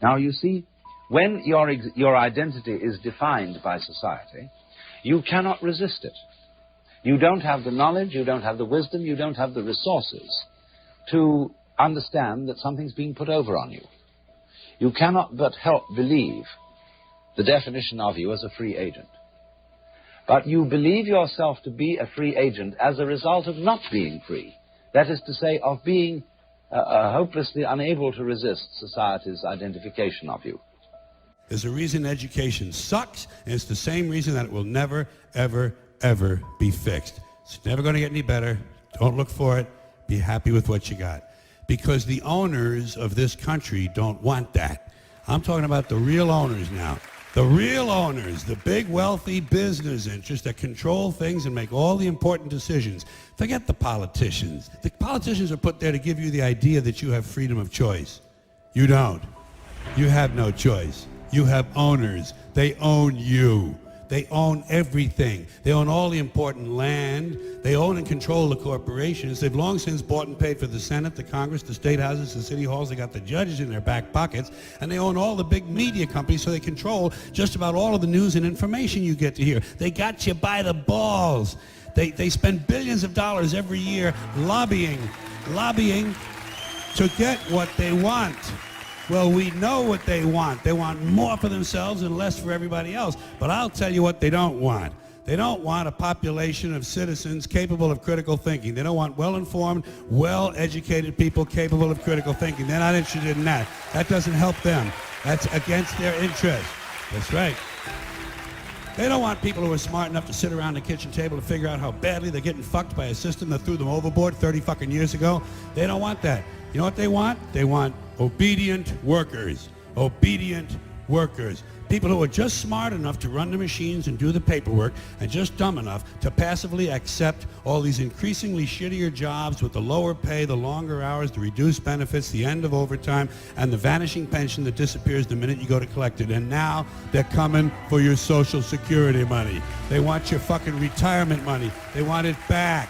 Now, you see, when your identity is defined by society, you cannot resist it. You don't have the knowledge, you don't have the wisdom, you don't have the resources to understand that something's being put over on you. You cannot but help believe the definition of you as a free agent. But you believe yourself to be a free agent as a result of not being free. That is to say, of being hopelessly unable to resist society's identification of you. There's a reason education sucks, and it's the same reason that it will never, ever, ever be fixed. It's never going to get any better. Don't look for it. Be happy with what you got. Because the owners of this country don't want that. I'm talking about the real owners now. The real owners, the big wealthy business interests that control things and make all the important decisions. Forget the politicians. The politicians are put there to give you the idea that you have freedom of choice. You don't. You have no choice. You have owners. They own you. They own everything. They own all the important land. They own and control the corporations. They've long since bought and paid for the Senate, the Congress, the state houses, the city halls. They got the judges in their back pockets. And they own all the big media companies, so they control just about all of the news and information you get to hear. They got you by the balls. They spend billions of dollars every year lobbying to get what they want. Well, we know what they want. They want more for themselves and less for everybody else. But I'll tell you what they don't want. They don't want a population of citizens capable of critical thinking. They don't want well-informed, well-educated people capable of critical thinking. They're not interested in that. That doesn't help them. That's against their interest. That's right. They don't want people who are smart enough to sit around the kitchen table to figure out how badly they're getting fucked by a system that threw them overboard 30 fucking years ago. They don't want that. You know what they want? They want obedient workers. Obedient workers. People who are just smart enough to run the machines and do the paperwork, and just dumb enough to passively accept all these increasingly shittier jobs with the lower pay, the longer hours, the reduced benefits, the end of overtime, and the vanishing pension that disappears the minute you go to collect it. And now they're coming for your Social Security money. They want your fucking retirement money. They want it back,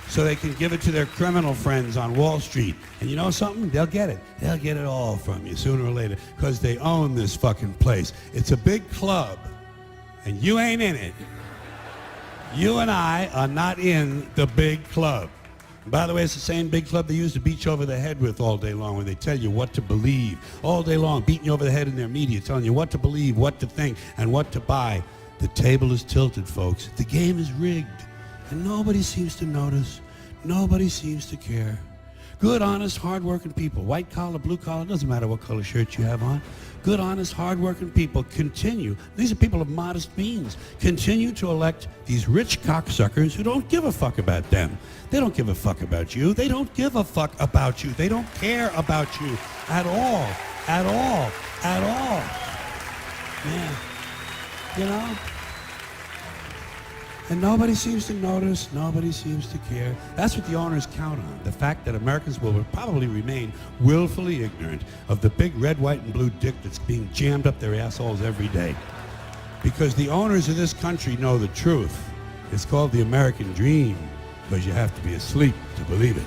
so they can give it to their criminal friends on Wall Street. And you know something? They'll get it. They'll get it all from you sooner or later, because they own this fucking place. It's a big club, and you ain't in it. You and I are not in the big club. And by the way, it's the same big club they use to beat you over the head with all day long, when they tell you what to believe. All day long, beating you over the head in their media, telling you what to believe, what to think, and what to buy. The table is tilted, folks. The game is rigged. And nobody seems to notice. Nobody seems to care. Good, honest, hard-working people, white collar, blue collar, doesn't matter what color shirt you have on. Good, honest, hard-working people continue. These are people of modest means. Continue to elect these rich cocksuckers who don't give a fuck about them. They don't give a fuck about you. They don't give a fuck about you. They don't care about you at all. At all. At all. Yeah. You know? And nobody seems to notice, nobody seems to care. That's what the owners count on, the fact that Americans will probably remain willfully ignorant of the big red, white, and blue dick that's being jammed up their assholes every day. Because the owners of this country know the truth. It's called the American dream, but you have to be asleep to believe it.